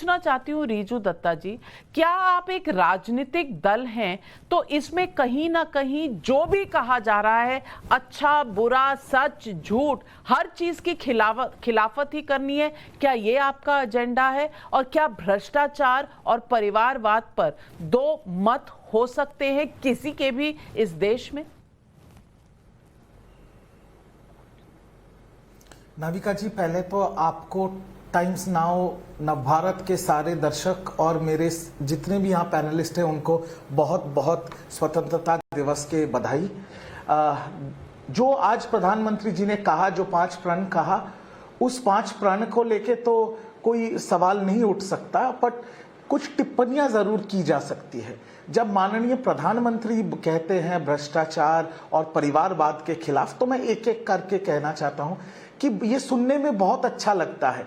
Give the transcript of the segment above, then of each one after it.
पूछना चाहती हूँ रीजू दत्ता जी, क्या आप एक राजनीतिक दल हैं तो इसमें कहीं ना कहीं जो भी कहा जा रहा है, अच्छा बुरा सच झूठ, हर चीज की खिलाफत ही करनी है? क्या ये आपका एजेंडा है? और क्या भ्रष्टाचार और परिवारवाद पर दो मत हो सकते हैं किसी के भी इस देश में? नाविका जी, पहले तो आपको टाइम्स नाउ नवभारत के सारे दर्शक और मेरे जितने भी यहाँ पैनलिस्ट हैं उनको बहुत बहुत स्वतंत्रता दिवस के बधाई। जो आज प्रधानमंत्री जी ने कहा, जो 5 प्रण कहा, उस 5 प्रण को लेके तो कोई सवाल नहीं उठ सकता, बट कुछ टिप्पणियां जरूर की जा सकती है। जब माननीय प्रधानमंत्री कहते हैं भ्रष्टाचार और परिवारवाद के खिलाफ, तो मैं एक एक करके कहना चाहता हूं कि ये सुनने में बहुत अच्छा लगता है,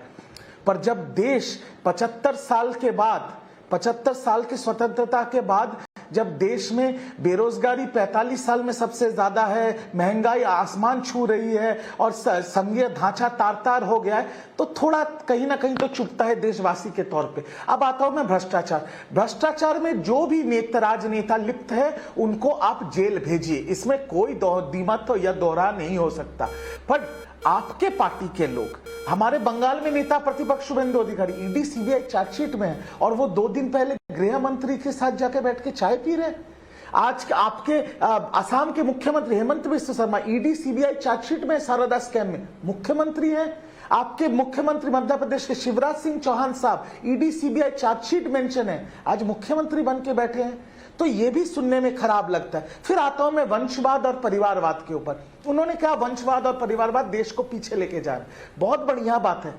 पर जब देश 75 साल के बाद, 75 साल की स्वतंत्रता के बाद, जब देश में बेरोजगारी 45 साल में सबसे ज्यादा है, महंगाई आसमान छू रही है और संघीय ढांचा तार तार हो गया है, तो थोड़ा कहीं ना कहीं तो चुभता है देशवासी के तौर पे। अब आता हूं मैं भ्रष्टाचार में जो भी राजनेता लिप्त है उनको आप जेल भेजिए, इसमें कोई द्विमत या दोहरा नहीं हो सकता। पर आपके पार्टी के लोग, हमारे बंगाल में नेता प्रतिपक्ष शुभेंदु अधिकारी ईडी सीबीआई चार्जशीट में है और वो 2 दिन पहले गृह मंत्री के साथ जाके बैठ के चाय पी रहे हैं। आज आपके असम के मुख्यमंत्री Hemant Biswa Sharma ED CBI chargesheet में, शारदा स्कैम में मुख्यमंत्री हैं। आपके मुख्यमंत्री मध्य प्रदेश के शिवराज सिंह चौहान साहब ईडी सीबीआई चार्जशीट मेंशन है, आज मुख्यमंत्री बन के बैठे हैं। तो ये भी सुनने में खराब लगता है। फिर आता हूं मैं वंशवाद और परिवारवाद के ऊपर। उन्होंने कहा वंशवाद और परिवारवाद देश को पीछे लेके जा रहे हैं, बहुत बढ़िया बात है।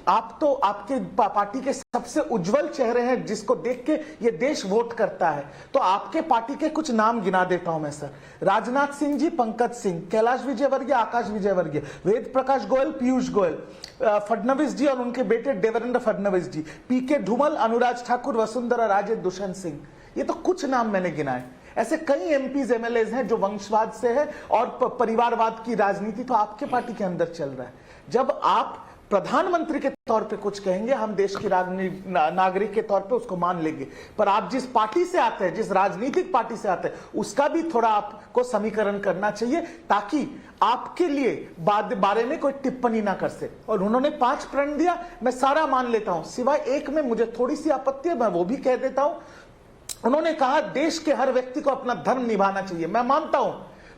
आप तो आपके पार्टी के सबसे उज्जवल चेहरे हैं जिसको देख के ये देश वोट करता है। तो आपके पार्टी के कुछ नाम गिना देता हूं मैं सर। राजनाथ सिंह जी, पंकज सिंह, कैलाश विजयवर्गीय, आकाश विजयवर्गीय, वेद प्रकाश गोयल, पीयूष गोयल, फडणवीस जी और उनके बेटे देवेंद्र फडणवीस जी, पीके धूमल, अनुराग ठाकुर, वसुंधरा राजे, दुष्यंत सिंह। ये तो कुछ नाम मैंने गिनाए। ऐसे कई एमपीज एमएलएज हैं जो वंशवाद से है और परिवारवाद की राजनीति तो आपके पार्टी के अंदर चल रहा है। जब आप प्रधानमंत्री के तौर पे कुछ कहेंगे, हम देश की नागरिक के तौर पे उसको मान लेंगे, पर आप जिस पार्टी से आते हैं, जिस राजनीतिक पार्टी से आते हैं, उसका भी थोड़ा आपको समीकरण करना चाहिए ताकि आपके लिए बारे में कोई टिप्पणी ना कर सके। और उन्होंने 5 प्रण दिया, मैं सारा मान लेता हूं, सिवाय एक में मुझे थोड़ी सी आपत्ति है, मैं वो भी कह देता हूं। उन्होंने कहा देश के हर व्यक्ति को अपना धर्म निभाना चाहिए, मैं मानता हूं,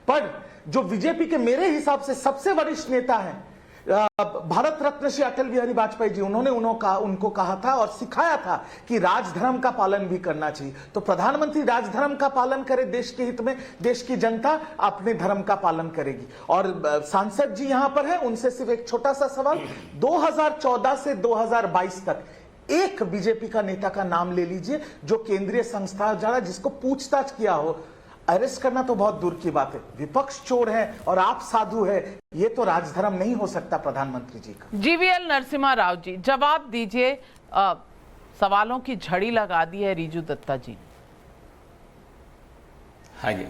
पर जो बीजेपी के मेरे हिसाब से सबसे वरिष्ठ नेता हैं भारत रत्न श्री अटल बिहारी वाजपेयी जी, उनको कहा था और सिखाया था कि राजधर्म का पालन भी करना चाहिए। तो प्रधानमंत्री राजधर्म का पालन करे, देश के हित में देश की जनता अपने धर्म का पालन करेगी। और सांसद जी यहां पर है, उनसे सिर्फ एक छोटा सा सवाल, 2014 से 2022 तक एक बीजेपी का नेता का नाम ले लीजिए जो केंद्रीय संस्था जा जिसको पूछताछ किया हो। अरेस्ट करना तो बहुत दूर की बात है, विपक्ष चोर है और आप साधु है, ये तो राजधर्म नहीं हो सकता प्रधानमंत्री जी का। जीवीएल नरसिम्हा राव जी, जवाब दीजिए। सवालों की झड़ी लगा दी है रीजू दत्ता जी। हाँ जी,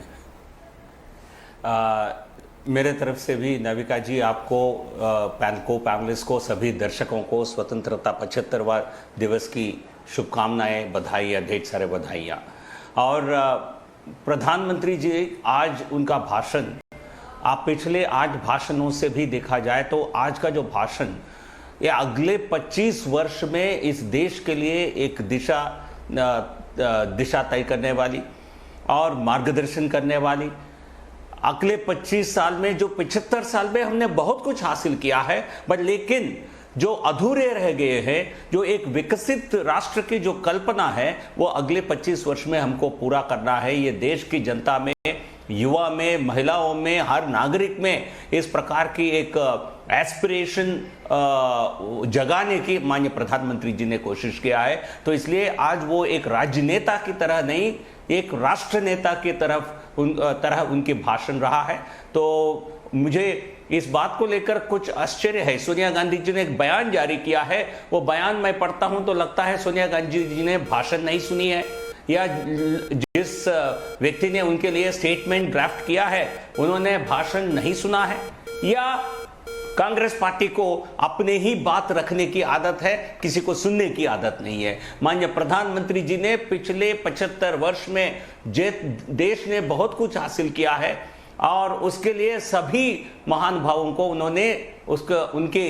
मेरे तरफ से भी नाविका जी, आपको पैनलिस्ट को, सभी दर्शकों को स्वतंत्रता 75वां दिवस की शुभकामनाएं, बधाइयाँ, ढेर सारे बधाइयाँ। और प्रधानमंत्री जी आज उनका भाषण, आप पिछले 8 भाषणों से भी देखा जाए तो आज का जो भाषण, ये अगले 25 वर्ष में इस देश के लिए एक दिशा तय करने वाली और मार्गदर्शन करने वाली। अगले 25 साल में, जो 75 साल में हमने बहुत कुछ हासिल किया है, बट लेकिन जो अधूरे रह गए हैं, जो एक विकसित राष्ट्र की जो कल्पना है, वो अगले 25 वर्ष में हमको पूरा करना है। ये देश की जनता में, युवा में, महिलाओं में, हर नागरिक में इस प्रकार की एक एस्पिरेशन जगाने की माननीय प्रधानमंत्री जी ने कोशिश किया है। तो इसलिए आज वो एक राजनेता की तरह नहीं, एक राष्ट्र नेता की तरह उनके भाषण रहा है। तो मुझे इस बात को लेकर कुछ आश्चर्य है। सोनिया गांधी जी ने एक बयान जारी किया है, वो बयान मैं पढ़ता हूं तो लगता है सोनिया गांधी जी ने भाषण नहीं सुनी है, या जिस व्यक्ति ने उनके लिए स्टेटमेंट ड्राफ्ट किया है उन्होंने भाषण नहीं सुना है, या कांग्रेस पार्टी को अपने ही बात रखने की आदत है, किसी को सुनने की आदत नहीं है। माननीय प्रधानमंत्री जी ने पिछले 75 वर्ष में देश ने बहुत कुछ हासिल किया है और उसके लिए सभी महान भावों को उन्होंने उनके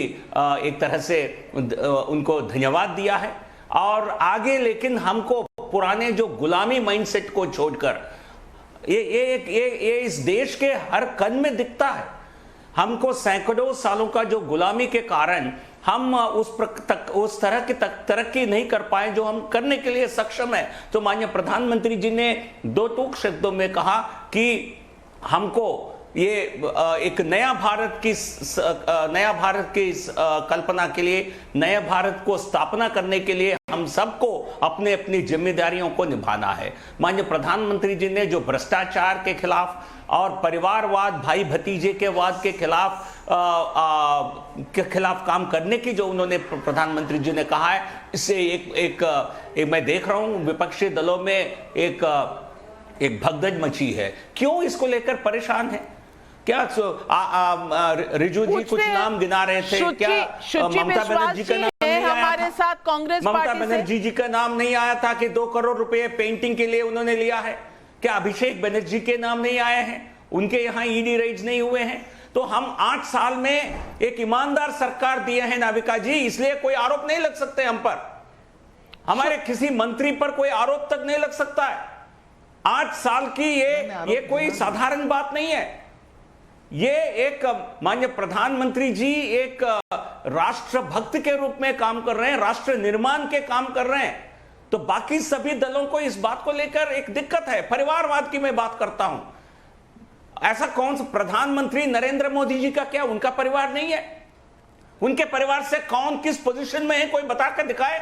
एक तरह से उनको धन्यवाद दिया है। और आगे लेकिन हमको पुराने जो गुलामी माइंडसेट को छोड़कर ये इस देश के हर कण में दिखता है। हमको सैकड़ों सालों का जो गुलामी के कारण हम उस तरह की तरक्की नहीं कर पाए जो हम करने के लिए सक्षम है। तो माननीय प्रधानमंत्री जी ने दो टूक शब्दों में कहा कि हमको ये एक नया भारत की कल्पना के लिए, नया भारत को स्थापना करने के लिए हम सबको अपने अपनी जिम्मेदारियों को निभाना है। माननीय प्रधानमंत्री जी ने जो भ्रष्टाचार के खिलाफ और परिवारवाद, भाई भतीजे के वाद के खिलाफ काम करने की जो उन्होंने प्रधानमंत्री जी ने कहा है, इससे एक मैं देख रहा हूं विपक्षी दलों में एक भगदड़ मची है। क्यों इसको लेकर परेशान है? क्या रिजू जी कुछ नाम गिना रहे थे, क्या ममता बनर्जी का नाम नहीं आया हमारे साथ कांग्रेस ममता पार्टी बनर्जी जी का नाम नहीं आया था कि 2 करोड़ रुपए पेंटिंग के लिए उन्होंने लिया है? क्या अभिषेक बनर्जी के नाम नहीं आए हैं? उनके यहां ईडी रेड्स नहीं हुए हैं? तो हम 8 साल में एक ईमानदार सरकार दिए हैं नाविका जी, इसलिए कोई आरोप नहीं लग सकते हम पर, हमारे किसी मंत्री पर कोई आरोप तक नहीं लग सकता है। 8 साल की ये कोई साधारण बात नहीं है। ये एक माननीय प्रधानमंत्री जी एक राष्ट्रभक्त के रूप में काम कर रहे हैं, राष्ट्र निर्माण के काम कर रहे हैं। तो बाकी सभी दलों को इस बात को लेकर एक दिक्कत है। परिवारवाद की मैं बात करता हूं, ऐसा कौन सा प्रधानमंत्री नरेंद्र मोदी जी का क्या उनका परिवार नहीं है? उनके परिवार से कौन किस पोजीशन में है, कोई बता कर दिखाए।